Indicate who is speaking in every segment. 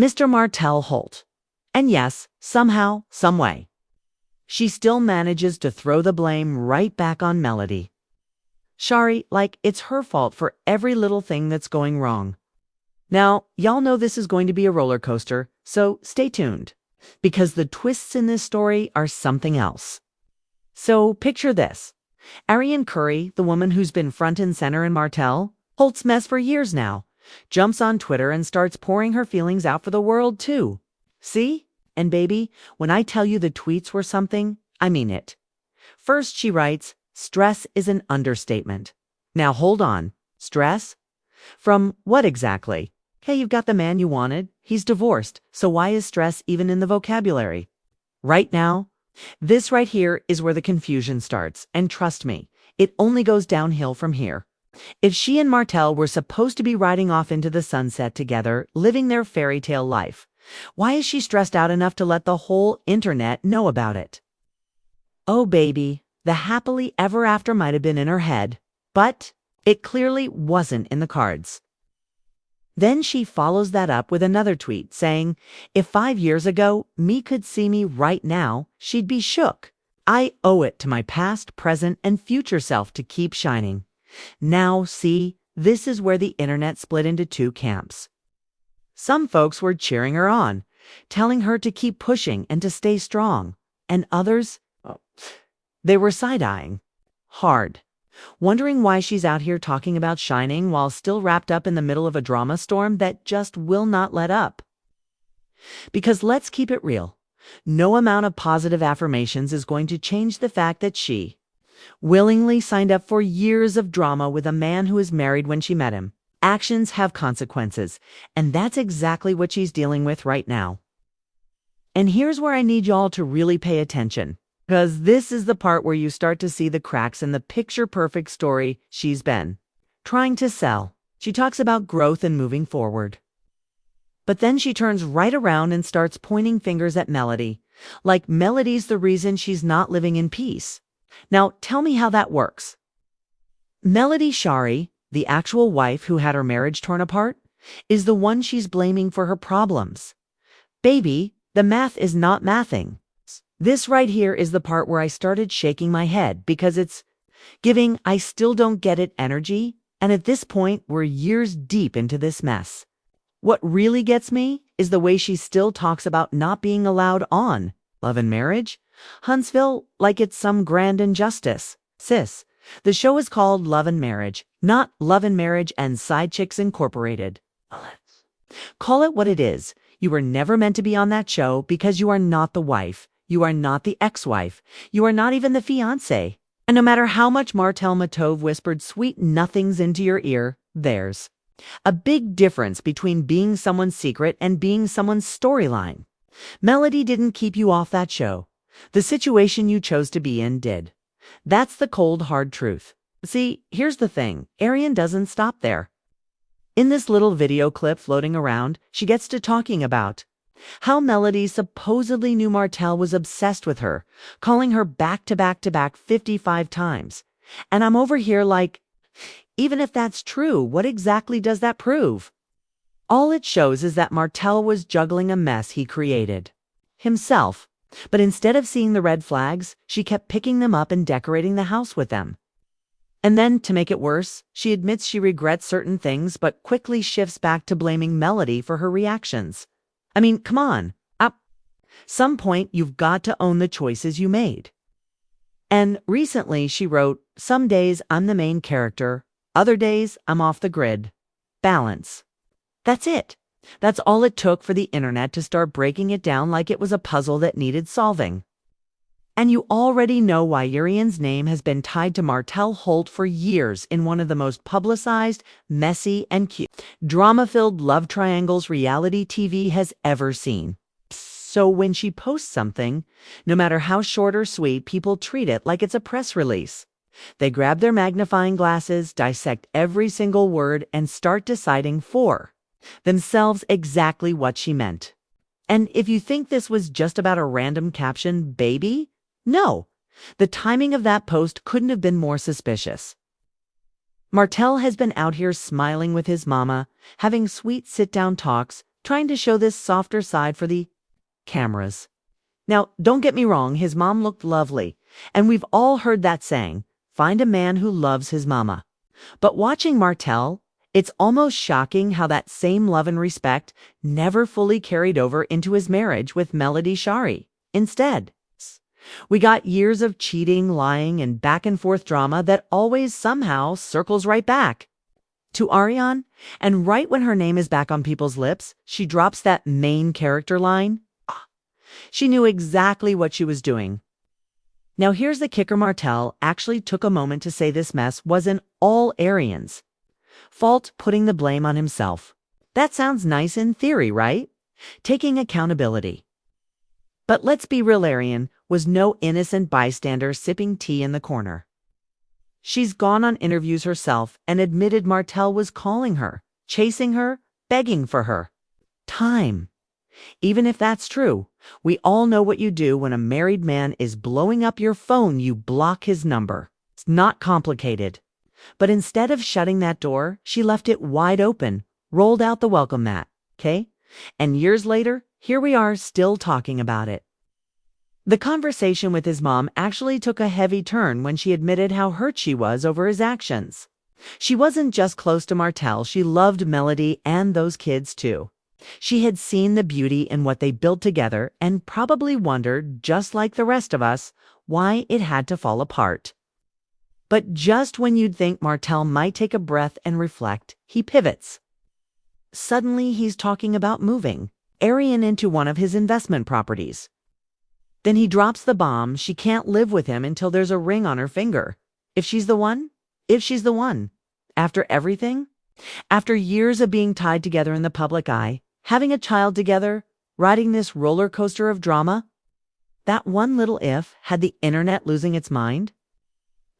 Speaker 1: Mr. Martell Holt. And yes, somehow, someway, she still manages to throw the blame right back on Melody. Shari, like it's her fault for every little thing that's going wrong. Now, y'all know this is going to be a roller coaster, so stay tuned, because the twists in this story are something else. So picture this. Arionne Curry, the woman who's been front and center in Martell Holt's mess for years now, jumps on Twitter and starts pouring her feelings out for the world too. See? And baby, when I tell you the tweets were something, I mean it. First, she writes, "Stress is an understatement." Now hold on. Stress? From what exactly? Hey, you've got the man you wanted. He's divorced. So why is stress even in the vocabulary? Right now, this right here is where the confusion starts. And trust me, it only goes downhill from here. If she and Martell were supposed to be riding off into the sunset together, living their fairy tale life, why is she stressed out enough to let the whole internet know about it? Oh, baby, the happily ever after might have been in her head, but it clearly wasn't in the cards. Then she follows that up with another tweet saying, "If 5 years ago me could see me right now, she'd be shook. I owe it to my past, present, and future self to keep shining." Now, see, this is where the internet split into two camps. Some folks were cheering her on, telling her to keep pushing and to stay strong. And others, they were side-eyeing. Hard. Wondering why she's out here talking about shining while still wrapped up in the middle of a drama storm that just will not let up. Because let's keep it real. No amount of positive affirmations is going to change the fact that she willingly signed up for years of drama with a man who is married when she met him. Actions have consequences, and that's exactly what she's dealing with right now. And here's where I need y'all to really pay attention, because this is the part where you start to see the cracks in the picture-perfect story she's been trying to sell. She talks about growth and moving forward. But then she turns right around and starts pointing fingers at Melody, like Melody's the reason she's not living in peace. Now, tell me how that works. Melody Shari, the actual wife who had her marriage torn apart, is the one she's blaming for her problems. Baby, the math is not mathing. This right here is the part where I started shaking my head because it's giving "I still don't get it" energy, and at this point, we're years deep into this mess. What really gets me is the way she still talks about not being allowed on Love and Marriage, Huntsville, like it's some grand injustice. Sis, the show is called Love and Marriage, not Love and Marriage and Side Chicks Incorporated. Call it what it is. You were never meant to be on that show because you are not the wife. You are not the ex-wife. You are not even the fiancé. And no matter how much Martell Matove whispered sweet nothings into your ear, there's a big difference between being someone's secret and being someone's storyline. Melody didn't keep you off that show. The situation you chose to be in did. That's the cold, hard truth. See, here's the thing. Arionne doesn't stop there. In this little video clip floating around, she gets to talking about how Melody supposedly knew Martell was obsessed with her, calling her back to back to back 55 times. And I'm over here like, even if that's true, what exactly does that prove? All it shows is that Martell was juggling a mess he created himself. But instead of seeing the red flags, she kept picking them up and decorating the house with them. And then, to make it worse, she admits she regrets certain things but quickly shifts back to blaming Melody for her reactions. I mean, come on. At some point, you've got to own the choices you made. And recently she wrote, "Some days I'm the main character, other days I'm off the grid. Balance." That's it. That's all it took for the internet to start breaking it down like it was a puzzle that needed solving. And you already know why Arionne's name has been tied to Martell Holt for years in one of the most publicized, messy, and cute, drama-filled love triangles reality TV has ever seen. So when she posts something, no matter how short or sweet, people treat it like it's a press release. They grab their magnifying glasses, dissect every single word, and start deciding for themselves exactly what she meant. And if you think this was just about a random caption, baby, no. The timing of that post couldn't have been more suspicious. Martell has been out here smiling with his mama, having sweet sit-down talks, trying to show this softer side for the cameras. Now, don't get me wrong, his mom looked lovely, and we've all heard that saying, find a man who loves his mama. But watching Martell, it's almost shocking how that same love and respect never fully carried over into his marriage with Melody Shari. Instead, we got years of cheating, lying, and back and forth drama that always somehow circles right back to Arionne. And right when her name is back on people's lips, she drops that main character line. She knew exactly what she was doing. Now here's the kicker. Martell actually took a moment to say this mess wasn't all Arionne's fault, putting the blame on himself. That sounds nice in theory, right? Taking accountability. But let's be real, Arionne was no innocent bystander sipping tea in the corner. She's gone on interviews herself and admitted Martell was calling her, chasing her, begging for her time. Even if that's true, we all know what you do when a married man is blowing up your phone. You block his number. It's not complicated. But instead of shutting that door, she left it wide open, rolled out the welcome mat, okay? And years later, here we are still talking about it. The conversation with his mom actually took a heavy turn when she admitted how hurt she was over his actions. She wasn't just close to Martell, she loved Melody and those kids too. She had seen the beauty in what they built together and probably wondered, just like the rest of us, why it had to fall apart. But just when you'd think Martell might take a breath and reflect, he pivots. Suddenly he's talking about moving Arionne into one of his investment properties. Then he drops the bomb. She can't live with him until there's a ring on her finger. If she's the one? If she's the one. After everything? After years of being tied together in the public eye, having a child together, riding this roller coaster of drama? That one little if had the internet losing its mind?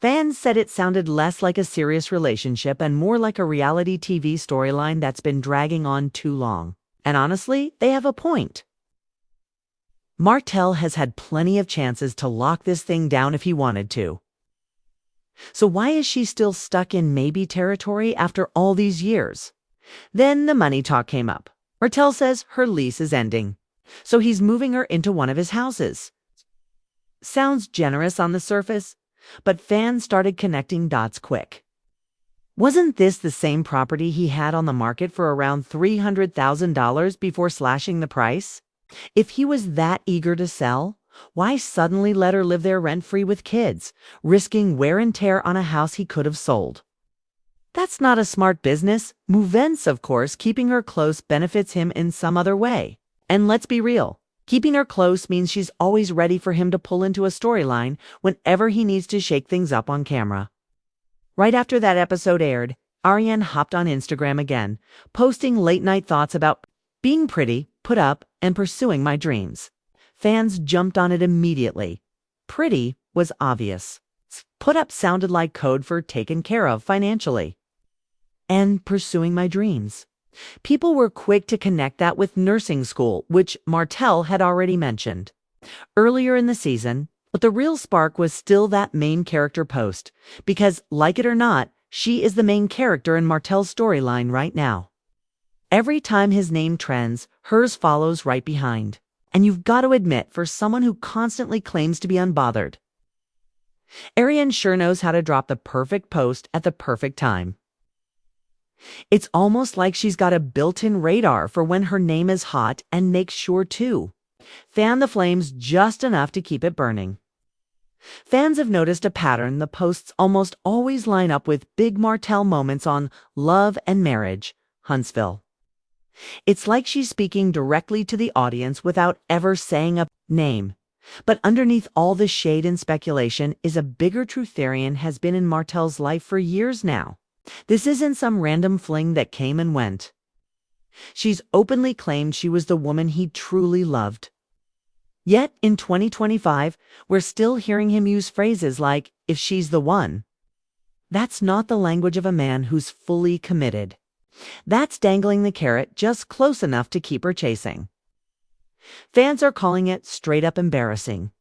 Speaker 1: Fans said it sounded less like a serious relationship and more like a reality TV storyline that's been dragging on too long. And honestly, they have a point. Martell has had plenty of chances to lock this thing down if he wanted to. So why is she still stuck in maybe territory after all these years? Then the money talk came up. Martell says her lease is ending, so he's moving her into one of his houses. Sounds generous on the surface, but fans started connecting dots quick. Wasn't this the same property he had on the market for around $300,000 before slashing the price? If he was that eager to sell, why suddenly let her live there rent-free with kids, risking wear and tear on a house he could have sold? That's not a smart business. Mouvance, of course, keeping her close benefits him in some other way. And let's be real, keeping her close means she's always ready for him to pull into a storyline whenever he needs to shake things up on camera. Right after that episode aired, Arionne hopped on Instagram again, posting late-night thoughts about being pretty, put up, and pursuing my dreams. Fans jumped on it immediately. Pretty was obvious. Put up sounded like code for taken care of financially. And pursuing my dreams. People were quick to connect that with nursing school, which Martell had already mentioned earlier in the season, but the real spark was still that main character post, because, like it or not, she is the main character in Martell's storyline right now. Every time his name trends, hers follows right behind. And you've got to admit, for someone who constantly claims to be unbothered, Arionne sure knows how to drop the perfect post at the perfect time. It's almost like she's got a built-in radar for when her name is hot and makes sure to fan the flames just enough to keep it burning. Fans have noticed a pattern. The posts almost always line up with big Martell moments on love and marriage, Huntsville. It's like she's speaking directly to the audience without ever saying a name. But underneath all the shade and speculation is a bigger truth. Arionne has been in Martell's life for years now. This isn't some random fling that came and went. She's openly claimed she was the woman he truly loved. Yet, in 2025, we're still hearing him use phrases like, if she's the one. That's not the language of a man who's fully committed. That's dangling the carrot just close enough to keep her chasing. Fans are calling it straight up embarrassing,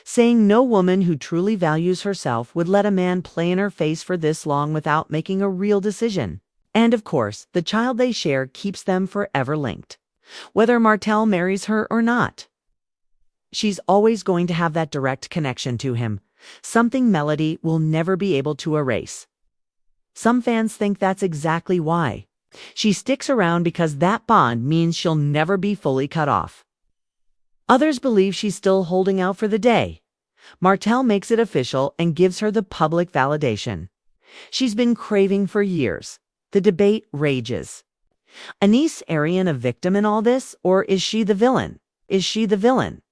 Speaker 1: saying no woman who truly values herself would let a man play in her face for this long without making a real decision. And of course, the child they share keeps them forever linked, whether Martel marries her or not. She's always going to have that direct connection to him, something Melody will never be able to erase. Some fans think that's exactly why. She sticks around because that bond means she'll never be fully cut off. Others believe she's still holding out for the day. Martel makes it official and gives her the public validation she's been craving for years. The debate rages. Anise Arionne a victim in all this, or is she the villain? Is she the villain?